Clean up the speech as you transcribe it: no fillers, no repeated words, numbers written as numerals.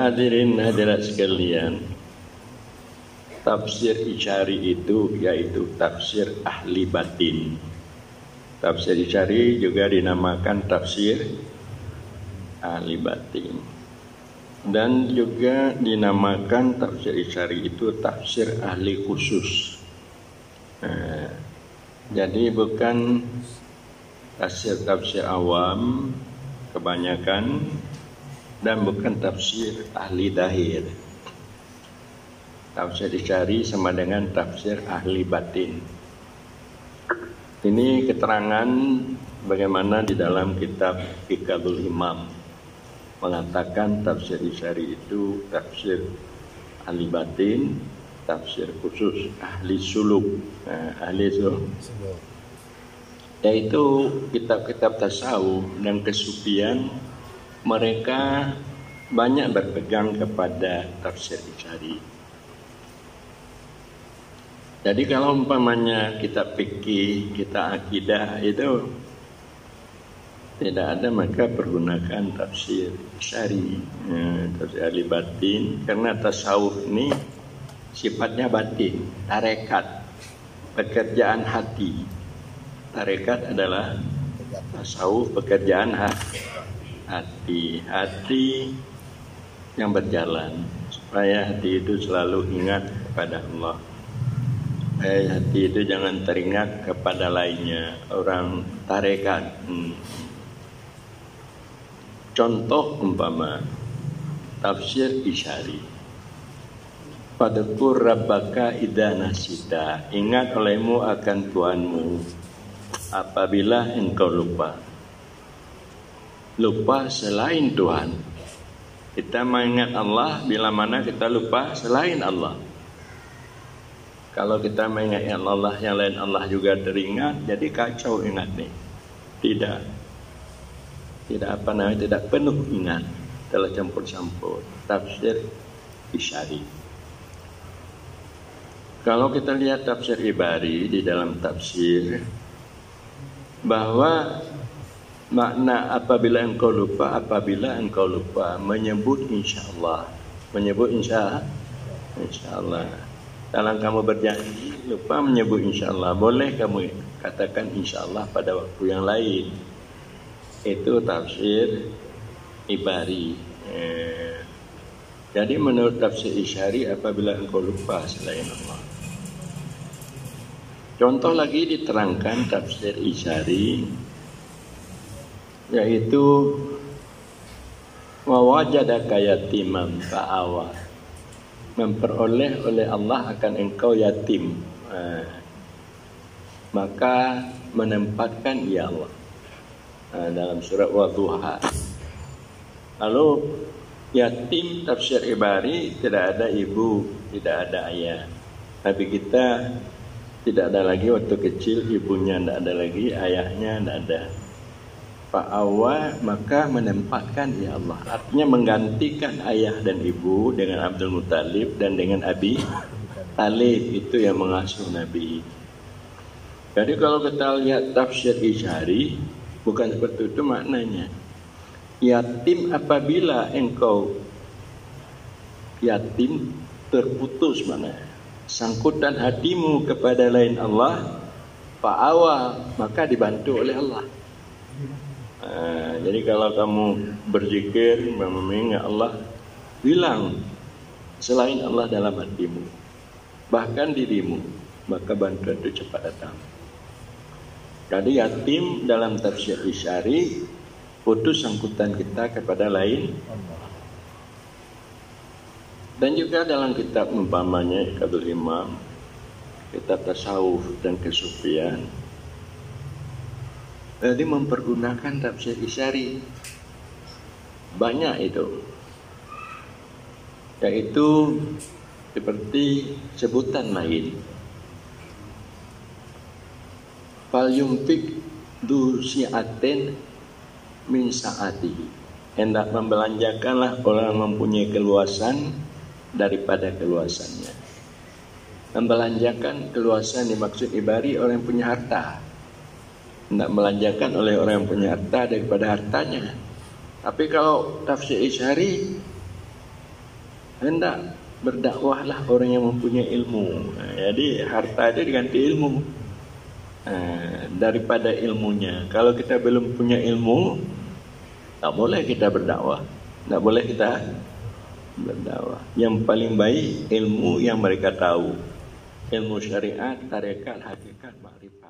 Hadirin hadirat sekalian, tafsir Isyari itu yaitu tafsir ahli batin. Tafsir Isyari juga dinamakan tafsir ahli batin. Dan juga dinamakan tafsir Isyari itu tafsir ahli khusus. Jadi bukan tafsir awam kebanyakan, dan bukan tafsir ahli dahir. Tafsir Isyari sama dengan tafsir ahli batin. Ini keterangan bagaimana di dalam kitab Iqadul Imam mengatakan tafsir Isyari itu tafsir ahli batin, tafsir khusus ahli suluk, ahli suluk. Yaitu kitab-kitab tasawuf dan kesufian, mereka banyak berpegang kepada tafsir Isyari. Jadi kalau umpamanya kita fikih, kita akidah itu tidak ada, maka pergunakan tafsir Isyari, tafsir ahli batin, karena tasawuf ini sifatnya batin, tarekat, pekerjaan hati. Tarekat adalah tasawuf, pekerjaan hati yang berjalan, supaya hati itu selalu ingat kepada Allah. Hati itu jangan teringat kepada lainnya, orang tarekat. Contoh umpama tafsir Isyari, Fadhkur rabbaka idza nasita, ingat olehmu akan Tuhanmu apabila engkau lupa. Lupa selain Tuhan. Kita mengingat Allah bila mana kita lupa selain Allah. Kalau kita mengingat Allah yang lain, Allah juga teringat, jadi kacau ingat nih. Tidak penuh ingat, telah campur-campur. Tafsir Isyari. Kalau kita lihat tafsir Ibari di dalam tafsir, bahwa makna apabila engkau lupa menyebut insyaallah, insyaallah. Dalam kamu berjanji lupa menyebut insyaallah, boleh kamu katakan insyaallah pada waktu yang lain. Itu tafsir Ibari. Jadi menurut tafsir Isyari, apabila engkau lupa selain Allah. Contoh lagi diterangkan tafsir Isyari, yaitu wa wajadaka yatiman fa'awa, memperoleh oleh Allah akan engkau yatim, maka menempatkan ia Allah, dalam surat Wadduha. Lalu yatim tafsir Ibari, tidak ada ibu, tidak ada ayah. Nabi kita tidak ada lagi waktu kecil, ibunya tidak ada lagi, ayahnya tidak ada. Fa'awa, maka menempatkan ya Allah, artinya menggantikan ayah dan ibu dengan Abdul Muttalib dan dengan Abi Talib, itu yang mengasuh Nabi. Jadi kalau kita lihat tafsir Isyari, bukan seperti itu maknanya. Yatim apabila engkau yatim, terputus mana sangkutan hatimu kepada lain Allah, fa'awa, maka dibantu oleh Allah. Jadi kalau kamu berzikir mengingat Allah, hilang selain Allah dalam hatimu, bahkan dirimu, maka bantuan itu cepat datang. Jadi yatim dalam tafsir Isyari, putus sangkutan kita kepada lain. Dan juga dalam kitab umpamanya Iqadul Imam, kitab tasawuf dan kesufian, jadi mempergunakan tafsir Isyari banyak itu, yaitu seperti sebutan lain, fal yumtik du si'atin min sa'atihi, hendak membelanjakanlah orang mempunyai keluasan daripada keluasannya. Membelanjakan keluasan dimaksud Ibari orang yang punya harta, hendak melanjakan oleh orang yang punya harta daripada hartanya. Tapi kalau tafsir Isyari, hendak berdakwahlah orang yang mempunyai ilmu. Jadi harta itu diganti ilmu daripada ilmunya. Kalau kita belum punya ilmu, tak boleh kita berdakwah, tak boleh kita berdakwah. Yang paling baik ilmu yang mereka tahu, ilmu syariat, tarekat, hakikat, makrifat.